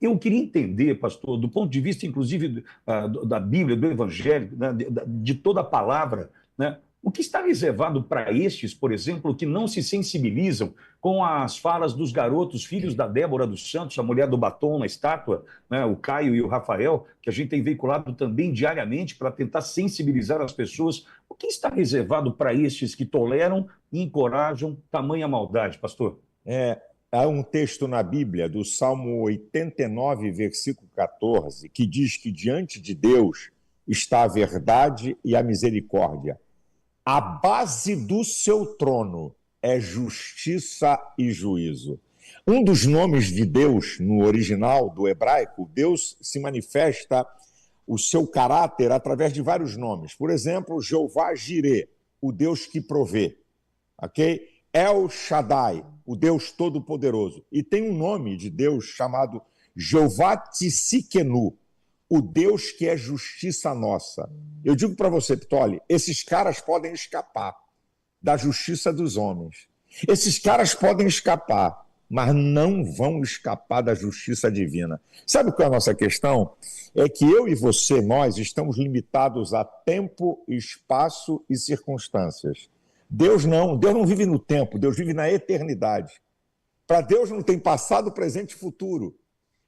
Eu queria entender, pastor, do ponto de vista, inclusive, da Bíblia, do Evangelho, né, de toda a palavra, né, o que está reservado para estes, por exemplo, que não se sensibilizam com as falas dos garotos, filhos da Débora dos Santos, a mulher do batom na estátua, né, o Caio e o Rafael, que a gente tem veiculado também diariamente para tentar sensibilizar as pessoas. O que está reservado para estes que toleram e encorajam tamanha maldade, pastor? É, há um texto na Bíblia, do Salmo 89, versículo 14, que diz que diante de Deus está a verdade e a misericórdia. A base do seu trono é justiça e juízo. Um dos nomes de Deus, no original do hebraico, Deus se manifesta o seu caráter através de vários nomes. Por exemplo, Jeová Jireh, o Deus que provê. Ok? El Shaddai, o Deus Todo-Poderoso. E tem um nome de Deus chamado Jeová Tsidkenu, o Deus que é justiça nossa. Eu digo para você, Pitoli, esses caras podem escapar da justiça dos homens. Esses caras podem escapar, mas não vão escapar da justiça divina. Sabe qual é a nossa questão? É que eu e você, nós, estamos limitados a tempo, espaço e circunstâncias. Deus não vive no tempo, Deus vive na eternidade. Para Deus não tem passado, presente e futuro.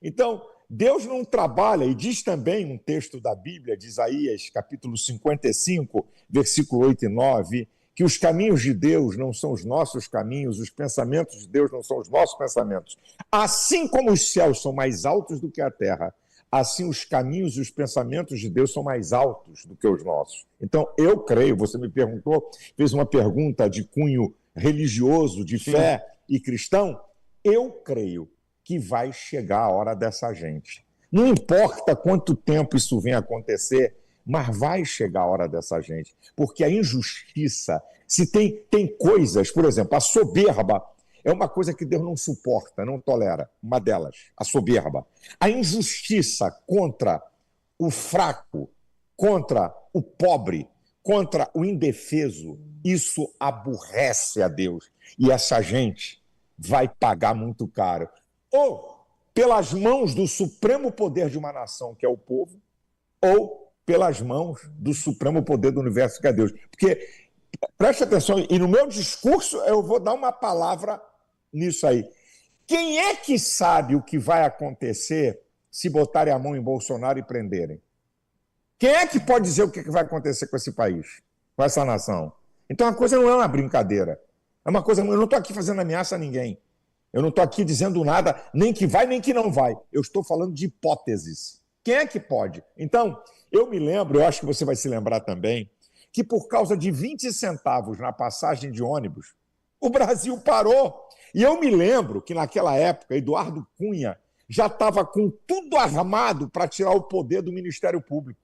Então, Deus não trabalha, e diz também um texto da Bíblia, de Isaías, capítulo 55, versículo 8 e 9, que os caminhos de Deus não são os nossos caminhos, os pensamentos de Deus não são os nossos pensamentos. Assim como os céus são mais altos do que a terra, assim os caminhos e os pensamentos de Deus são mais altos do que os nossos. Então, eu creio, você me perguntou, fez uma pergunta de cunho religioso, de fé e cristão, eu creio que vai chegar a hora dessa gente. Não importa quanto tempo isso vem acontecer, mas vai chegar a hora dessa gente. Porque a injustiça, se tem coisas, por exemplo, a soberba é uma coisa que Deus não suporta, não tolera. Uma delas, a soberba. A injustiça contra o fraco, contra o pobre, contra o indefeso, isso aborrece a Deus. E essa gente vai pagar muito caro. Ou pelas mãos do supremo poder de uma nação, que é o povo, ou pelas mãos do supremo poder do universo, que é Deus. Porque, preste atenção, e no meu discurso eu vou dar uma palavra nisso aí. Quem é que sabe o que vai acontecer se botarem a mão em Bolsonaro e prenderem? Quem é que pode dizer o que vai acontecer com esse país, com essa nação? Então a coisa não é uma brincadeira. É uma coisa, eu não estou aqui fazendo ameaça a ninguém. Eu não estou aqui dizendo nada, nem que vai, nem que não vai. Eu estou falando de hipóteses. Quem é que pode? Então, eu me lembro, eu acho que você vai se lembrar também, que por causa de 20 centavos na passagem de ônibus, o Brasil parou. E eu me lembro que naquela época, Eduardo Cunha já estava com tudo armado para tirar o poder do Ministério Público.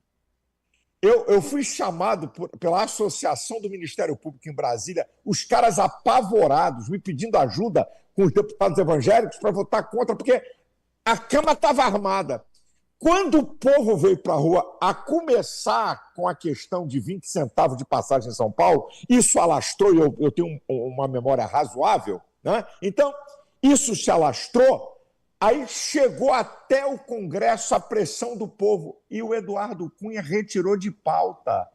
Eu fui chamado pela Associação do Ministério Público em Brasília, os caras apavorados, me pedindo ajuda com os deputados evangélicos para votar contra, porque a Câmara estava armada. Quando o povo veio para a rua, a começar com a questão de 20 centavos de passagem em São Paulo, isso alastrou, e eu tenho uma memória razoável, né? Então, isso se alastrou, aí chegou até o Congresso a pressão do povo, e o Eduardo Cunha retirou de pauta.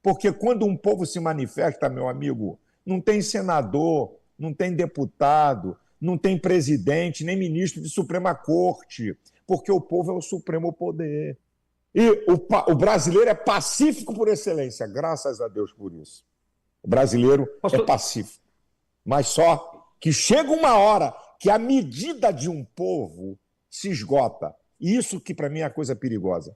Porque quando um povo se manifesta, meu amigo, não tem senador, não tem deputado, não tem presidente, nem ministro de Suprema Corte, porque o povo é o supremo poder. E o brasileiro é pacífico por excelência, graças a Deus por isso. O brasileiro é pacífico. Mas só que chega uma hora que a medida de um povo se esgota. E isso que para mim é a coisa perigosa.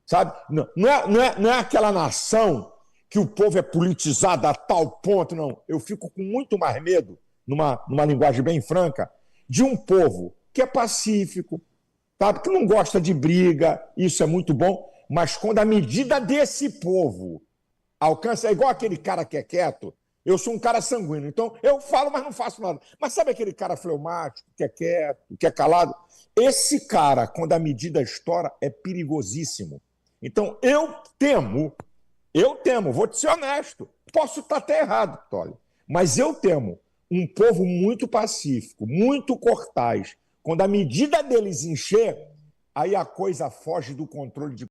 Sabe? Não é aquela nação que o povo é politizado a tal ponto, não. Eu fico com muito mais medo, numa linguagem bem franca, de um povo que é pacífico, sabe? Que não gosta de briga, isso é muito bom, mas quando a medida desse povo alcança, é igual aquele cara que é quieto, eu sou um cara sanguíneo, então eu falo, mas não faço nada. Mas sabe aquele cara fleumático, que é quieto, que é calado? Esse cara, quando a medida estoura, é perigosíssimo. Então eu temo, vou te ser honesto, posso estar até errado, Tolly, mas eu temo um povo muito pacífico, muito cortás, Quando a medida deles encher, aí a coisa foge do controle de